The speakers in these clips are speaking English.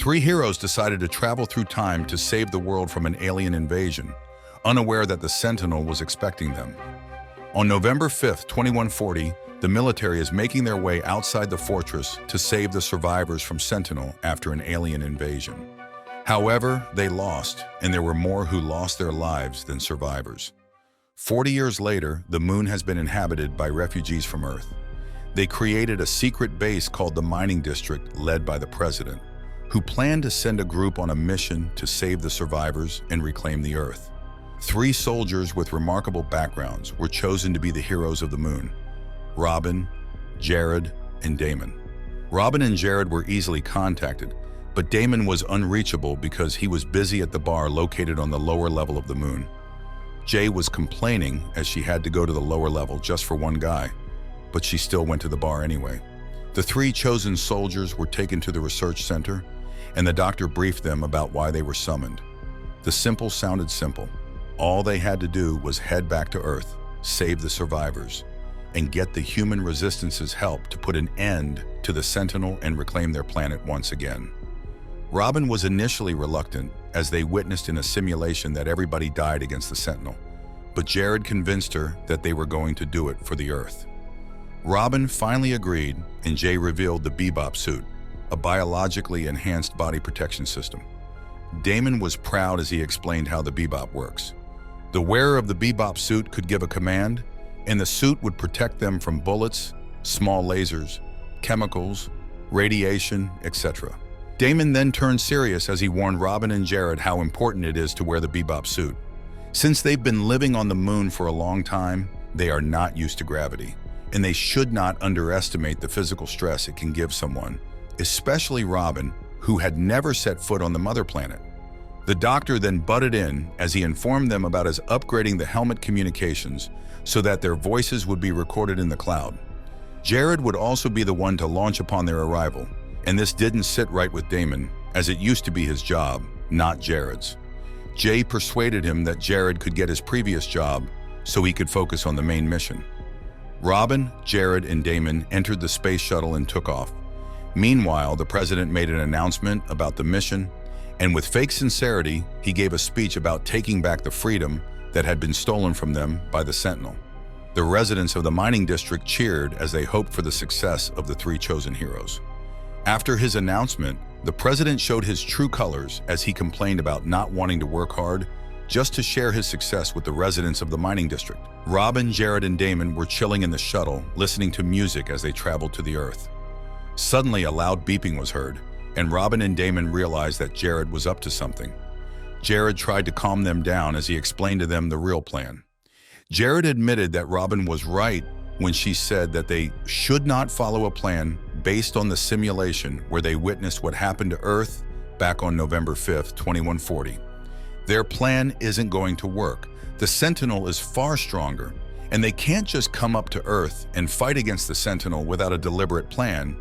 Three heroes decided to travel through time to save the world from an alien invasion, unaware that the Sentinel was expecting them. On November 5, 2140, the military is making their way outside the fortress to save the survivors from Sentinel after an alien invasion. However, they lost, and there were more who lost their lives than survivors. 40 years later, the moon has been inhabited by refugees from Earth. They created a secret base called the Mining District, led by the president, who planned to send a group on a mission to save the survivors and reclaim the Earth. Three soldiers with remarkable backgrounds were chosen to be the heroes of the moon: Robin, Jared, and Damon. Robin and Jared were easily contacted, but Damon was unreachable because he was busy at the bar located on the lower level of the moon. Jay was complaining as she had to go to the lower level just for one guy, but she still went to the bar anyway. The three chosen soldiers were taken to the research center, and the doctor briefed them about why they were summoned. The simple sounded simple. All they had to do was head back to Earth, save the survivors, and get the human resistance's help to put an end to the Sentinel and reclaim their planet once again. Robin was initially reluctant, as they witnessed in a simulation that everybody died against the Sentinel, but Jared convinced her that they were going to do it for the Earth. Robin finally agreed, and Jay revealed the Bebop suit, a biologically enhanced body protection system. Damon was proud as he explained how the Bebop works. The wearer of the Bebop suit could give a command, and the suit would protect them from bullets, small lasers, chemicals, radiation, etc. Damon then turned serious as he warned Robin and Jared how important it is to wear the Bebop suit. Since they've been living on the moon for a long time, they are not used to gravity, and they should not underestimate the physical stress it can give someone, especially Robin, who had never set foot on the mother planet. The doctor then butted in as he informed them about his upgrading the helmet communications so that their voices would be recorded in the cloud. Jared would also be the one to launch upon their arrival, and this didn't sit right with Damon, as it used to be his job, not Jared's. Jay persuaded him that Jared could get his previous job so he could focus on the main mission. Robin, Jared, and Damon entered the space shuttle and took off. Meanwhile, the president made an announcement about the mission, and with fake sincerity, he gave a speech about taking back the freedom that had been stolen from them by the Sentinel. The residents of the mining district cheered as they hoped for the success of the three chosen heroes. After his announcement, the president showed his true colors as he complained about not wanting to work hard just to share his success with the residents of the mining district. Robin, Jared, and Damon were chilling in the shuttle, listening to music as they traveled to the Earth. Suddenly, a loud beeping was heard, and Robin and Damon realized that Jared was up to something. Jared tried to calm them down as he explained to them the real plan. Jared admitted that Robin was right when she said that they should not follow a plan based on the simulation where they witnessed what happened to Earth back on November 5, 2140. Their plan isn't going to work. The Sentinel is far stronger, and they can't just come up to Earth and fight against the Sentinel without a deliberate plan,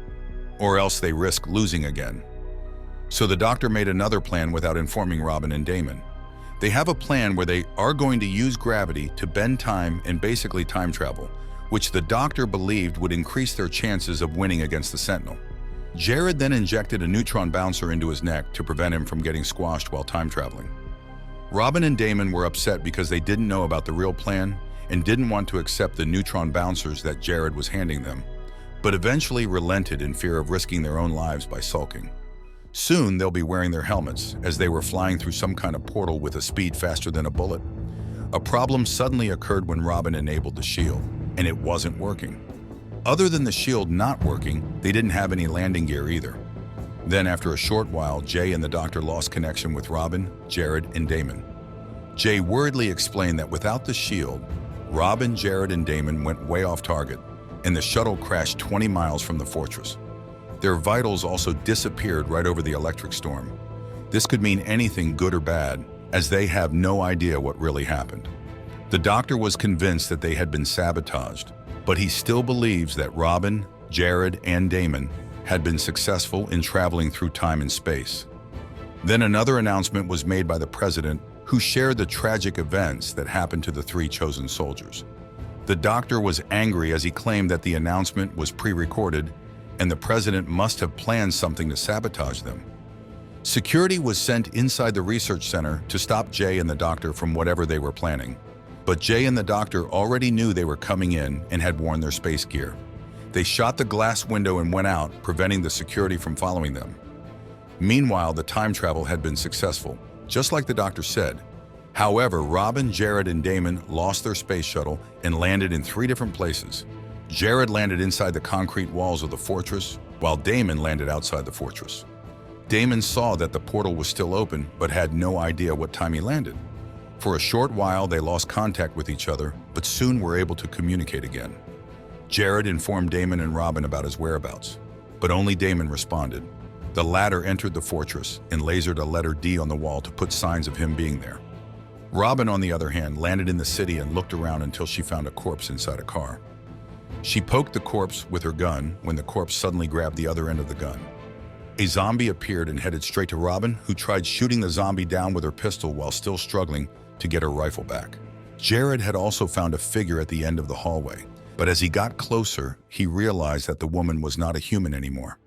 or else they risk losing again. So the doctor made another plan without informing Robin and Damon. They have a plan where they are going to use gravity to bend time and basically time travel, which the doctor believed would increase their chances of winning against the Sentinel. Jared then injected a neutron bouncer into his neck to prevent him from getting squashed while time traveling. Robin and Damon were upset because they didn't know about the real plan and didn't want to accept the neutron bouncers that Jared was handing them, but eventually relented in fear of risking their own lives by sulking. Soon they'll be wearing their helmets as they were flying through some kind of portal with a speed faster than a bullet. A problem suddenly occurred when Robin enabled the shield, and it wasn't working. Other than the shield not working, they didn't have any landing gear either. Then after a short while, Jay and the doctor lost connection with Robin, Jared, and Damon. Jay worriedly explained that without the shield, Robin, Jared, and Damon went way off target, and the shuttle crashed 20 miles from the fortress. Their vitals also disappeared right over the electric storm. This could mean anything good or bad, as they have no idea what really happened. The doctor was convinced that they had been sabotaged, but he still believes that Robin, Jared, and Damon had been successful in traveling through time and space. Then another announcement was made by the president, who shared the tragic events that happened to the three chosen soldiers. The doctor was angry as he claimed that the announcement was pre-recorded and the president must have planned something to sabotage them. Security was sent inside the research center to stop Jay and the doctor from whatever they were planning. But Jay and the doctor already knew they were coming in and had worn their space gear. They shot the glass window and went out, preventing the security from following them. Meanwhile, the time travel had been successful, just like the doctor said. However, Robin, Jared, and Damon lost their space shuttle and landed in 3 different places. Jared landed inside the concrete walls of the fortress, while Damon landed outside the fortress. Damon saw that the portal was still open, but had no idea what time he landed. For a short while, they lost contact with each other, but soon were able to communicate again. Jared informed Damon and Robin about his whereabouts, but only Damon responded. The latter entered the fortress and lasered a letter D on the wall to put signs of him being there. Robin, on the other hand, landed in the city and looked around until she found a corpse inside a car. She poked the corpse with her gun when the corpse suddenly grabbed the other end of the gun. A zombie appeared and headed straight to Robin, who tried shooting the zombie down with her pistol while still struggling to get her rifle back. Jared had also found a figure at the end of the hallway, but as he got closer, he realized that the woman was not a human anymore.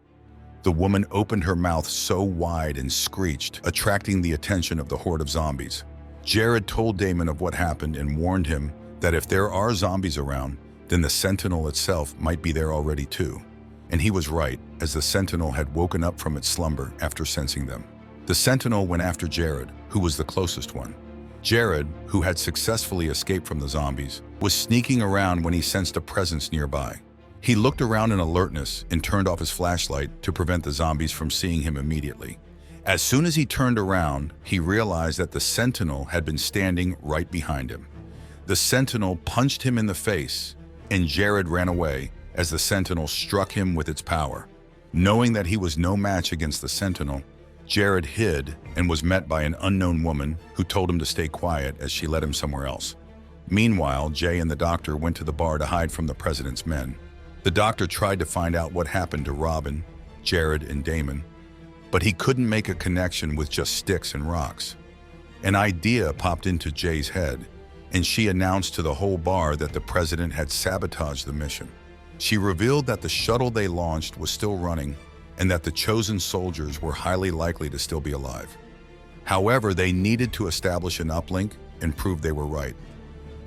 The woman opened her mouth so wide and screeched, attracting the attention of the horde of zombies. Jared told Damon of what happened and warned him that if there are zombies around, then the Sentinel itself might be there already too. And he was right, as the Sentinel had woken up from its slumber after sensing them. The Sentinel went after Jared, who was the closest one. Jared, who had successfully escaped from the zombies, was sneaking around when he sensed a presence nearby. He looked around in alertness and turned off his flashlight to prevent the zombies from seeing him immediately. As soon as he turned around, he realized that the Sentinel had been standing right behind him. The Sentinel punched him in the face, and Jared ran away as the Sentinel struck him with its power. Knowing that he was no match against the Sentinel, Jared hid and was met by an unknown woman who told him to stay quiet as she led him somewhere else. Meanwhile, Jay and the doctor went to the bar to hide from the president's men. The doctor tried to find out what happened to Robin, Jared, and Damon, but he couldn't make a connection with just sticks and rocks. An idea popped into Jay's head, and she announced to the whole bar that the president had sabotaged the mission. She revealed that the shuttle they launched was still running and that the chosen soldiers were highly likely to still be alive. However, they needed to establish an uplink and prove they were right.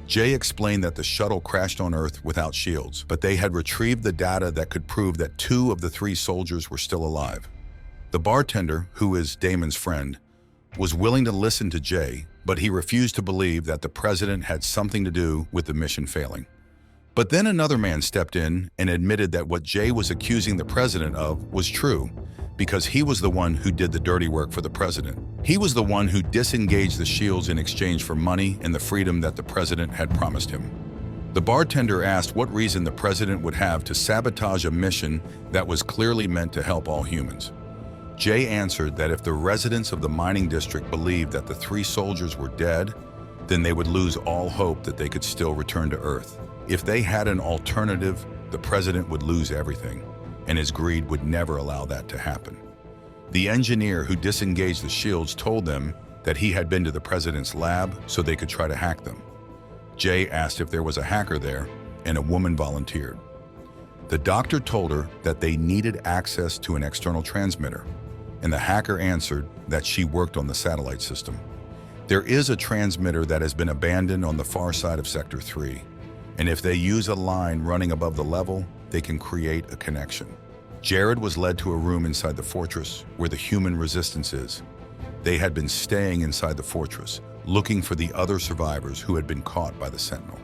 Jay explained that the shuttle crashed on Earth without shields, but they had retrieved the data that could prove that 2 of the 3 soldiers were still alive. The bartender, who is Damon's friend, was willing to listen to Jay, but he refused to believe that the president had something to do with the mission failing. But then another man stepped in and admitted that what Jay was accusing the president of was true, because he was the one who did the dirty work for the president. He was the one who disengaged the shields in exchange for money and the freedom that the president had promised him. The bartender asked what reason the president would have to sabotage a mission that was clearly meant to help all humans. Jay answered that if the residents of the mining district believed that the 3 soldiers were dead, then they would lose all hope that they could still return to Earth. If they had an alternative, the president would lose everything, and his greed would never allow that to happen. The engineer who disengaged the shields told them that he had been to the president's lab so they could try to hack them. Jay asked if there was a hacker there, and a woman volunteered. The doctor told her that they needed access to an external transmitter, and the hacker answered that she worked on the satellite system. There is a transmitter that has been abandoned on the far side of Sector 3, and if they use a line running above the level, they can create a connection. Jared was led to a room inside the fortress where the human resistance is. They had been staying inside the fortress, looking for the other survivors who had been caught by the Sentinel.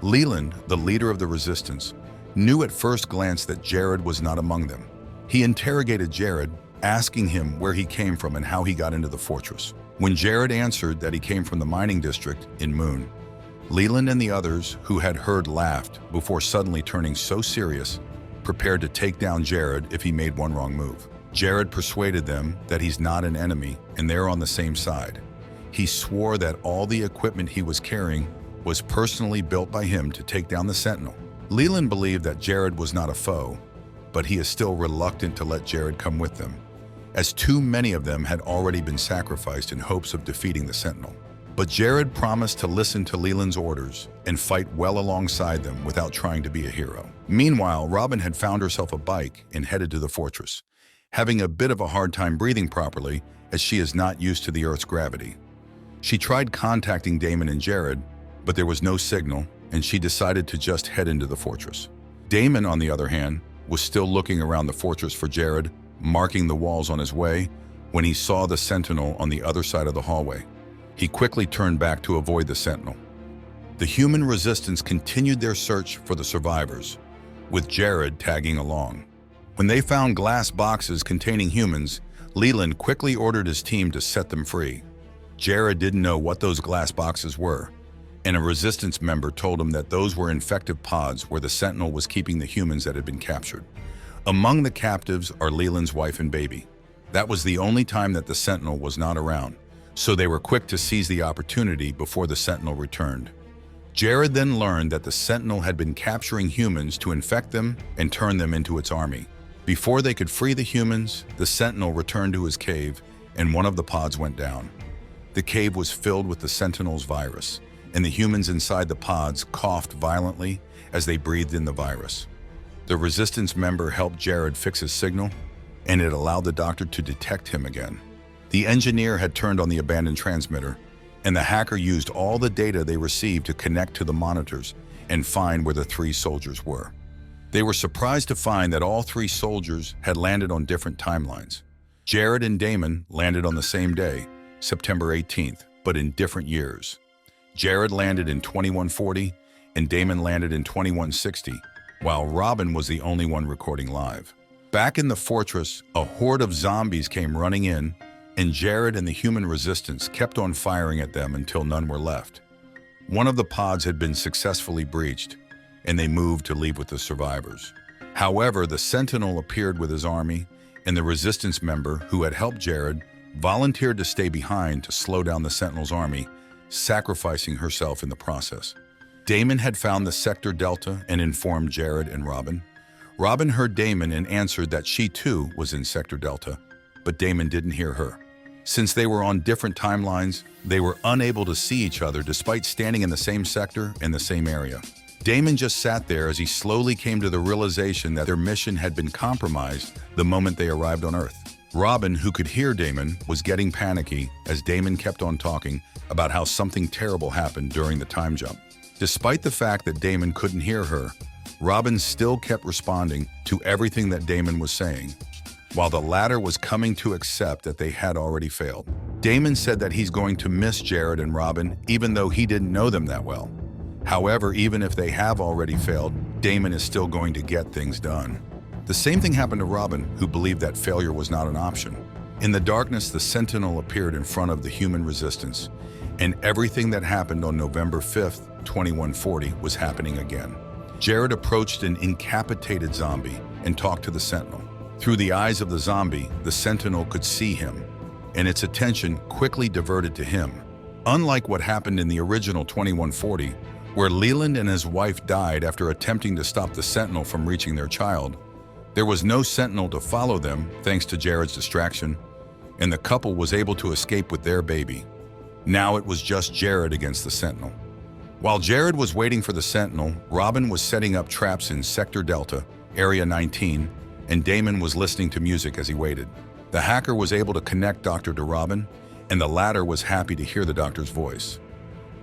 Leland, the leader of the resistance, knew at first glance that Jared was not among them. He interrogated Jared, asking him where he came from and how he got into the fortress. When Jared answered that he came from the mining district in Moon, Leland and the others who had heard laughed before suddenly turning so serious, prepared to take down Jared if he made one wrong move. Jared persuaded them that he's not an enemy and they're on the same side. He swore that all the equipment he was carrying was personally built by him to take down the Sentinel. Leland believed that Jared was not a foe, but he is still reluctant to let Jared come with them, as too many of them had already been sacrificed in hopes of defeating the Sentinel. But Jared promised to listen to Leland's orders and fight well alongside them without trying to be a hero. Meanwhile, Robin had found herself a bike and headed to the fortress. having a bit of a hard time breathing properly as she is not used to the Earth's gravity. She tried contacting Damon and Jared, but there was no signal, and she decided to just head into the fortress. Damon, on the other hand, was still looking around the fortress for Jared, marking the walls on his way, when he saw the Sentinel on the other side of the hallway. He quickly turned back to avoid the Sentinel. The human resistance continued their search for the survivors, with Jared tagging along. When they found glass boxes containing humans, Leland quickly ordered his team to set them free. Jared didn't know what those glass boxes were, and a resistance member told him that those were infective pods where the Sentinel was keeping the humans that had been captured. Among the captives are Leland's wife and baby. That was the only time that the Sentinel was not around, so they were quick to seize the opportunity before the Sentinel returned. Jared then learned that the Sentinel had been capturing humans to infect them and turn them into its army. Before they could free the humans, the Sentinel returned to his cave and one of the pods went down. The cave was filled with the Sentinel's virus, and the humans inside the pods coughed violently as they breathed in the virus. The resistance member helped Jared fix his signal, and it allowed the doctor to detect him again. The engineer had turned on the abandoned transmitter, and the hacker used all the data they received to connect to the monitors and find where the 3 soldiers were. They were surprised to find that all 3 soldiers had landed on different timelines. Jared and Damon landed on the same day, September 18th, but in different years. Jared landed in 2140 and Damon landed in 2160, while Robin was the only one recording live. Back in the fortress, a horde of zombies came running in, and Jared and the human resistance kept on firing at them until none were left. One of the pods had been successfully breached, and they moved to leave with the survivors. However, the Sentinel appeared with his army, and the resistance member who had helped Jared volunteered to stay behind to slow down the Sentinel's army, sacrificing herself in the process. Damon had found the Sector Delta and informed Jared and Robin. Robin heard Damon and answered that she too was in Sector Delta, but Damon didn't hear her. Since they were on different timelines, they were unable to see each other despite standing in the same sector and the same area. Damon just sat there as he slowly came to the realization that their mission had been compromised the moment they arrived on Earth. Robin, who could hear Damon, was getting panicky as Damon kept on talking about how something terrible happened during the time jump. Despite the fact that Damon couldn't hear her, Robin still kept responding to everything that Damon was saying, while the latter was coming to accept that they had already failed. Damon said that he's going to miss Jared and Robin even though he didn't know them that well. However, even if they have already failed, Damon is still going to get things done. The same thing happened to Robin, who believed that failure was not an option. In the darkness, the Sentinel appeared in front of the human resistance, and everything that happened on November 5th, 2140 was happening again. Jared approached an incapacitated zombie and talked to the Sentinel. Through the eyes of the zombie, the Sentinel could see him, and its attention quickly diverted to him. Unlike what happened in the original 2140, where Leland and his wife died after attempting to stop the Sentinel from reaching their child, there was no Sentinel to follow them thanks to Jared's distraction, and the couple was able to escape with their baby. Now it was just Jared against the Sentinel. While Jared was waiting for the Sentinel, Robin was setting up traps in Sector Delta, Area 19, and Damon was listening to music as he waited. The hacker was able to connect Doctor to Robin, and the latter was happy to hear the doctor's voice.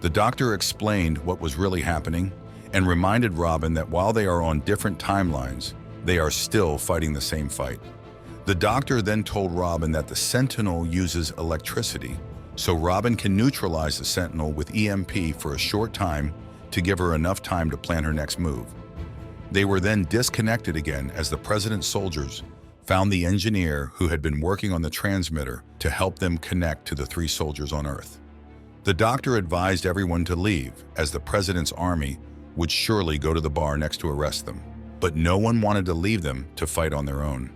The doctor explained what was really happening and reminded Robin that while they are on different timelines, they are still fighting the same fight. The doctor then told Robin that the Sentinel uses electricity, so Robin can neutralize the Sentinel with EMP for a short time to give her enough time to plan her next move. They were then disconnected again as the President's soldiers found the engineer who had been working on the transmitter to help them connect to the 3 soldiers on Earth. The doctor advised everyone to leave as the President's army would surely go to the bar next to arrest them. But no one wanted to leave them to fight on their own.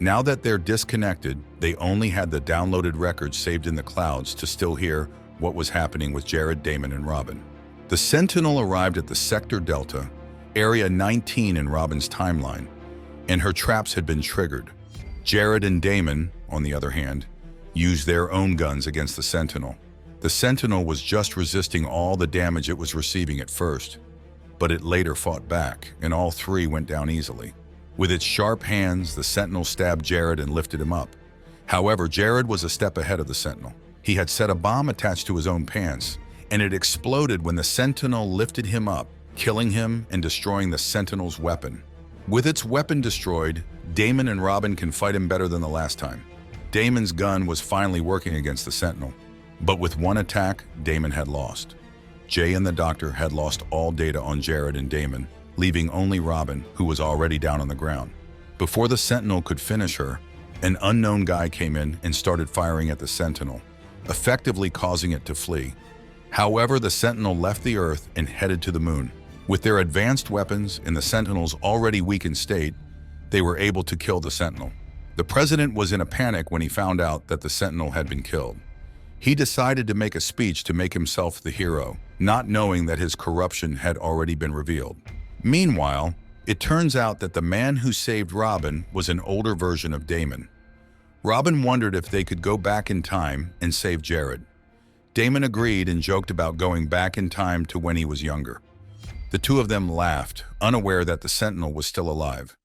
Now that they're disconnected, they only had the downloaded records saved in the clouds to still hear what was happening with Jared, Damon, and Robin. The Sentinel arrived at the Sector Delta, Area 19 in Robin's timeline, and her traps had been triggered. Jared and Damon, on the other hand, used their own guns against the Sentinel. The Sentinel was just resisting all the damage it was receiving at first, but it later fought back, and all 3 went down easily. With its sharp hands, the Sentinel stabbed Jared and lifted him up. However, Jared was a step ahead of the Sentinel. He had set a bomb attached to his own pants, and it exploded when the Sentinel lifted him up, killing him and destroying the Sentinel's weapon. With its weapon destroyed, Damon and Robin can fight him better than the last time. Damon's gun was finally working against the Sentinel, but with one attack, Damon had lost. Jay and the doctor had lost all data on Jared and Damon, leaving only Robin, who was already down on the ground. Before the Sentinel could finish her, an unknown guy came in and started firing at the Sentinel, effectively causing it to flee. However, the Sentinel left the Earth and headed to the Moon. With their advanced weapons and the Sentinel's already weakened state, they were able to kill the Sentinel. The president was in a panic when he found out that the Sentinel had been killed. He decided to make a speech to make himself the hero, not knowing that his corruption had already been revealed. Meanwhile, it turns out that the man who saved Robin was an older version of Damon. Robin wondered if they could go back in time and save Jared. Damon agreed and joked about going back in time to when he was younger. The two of them laughed, unaware that the Sentinel was still alive.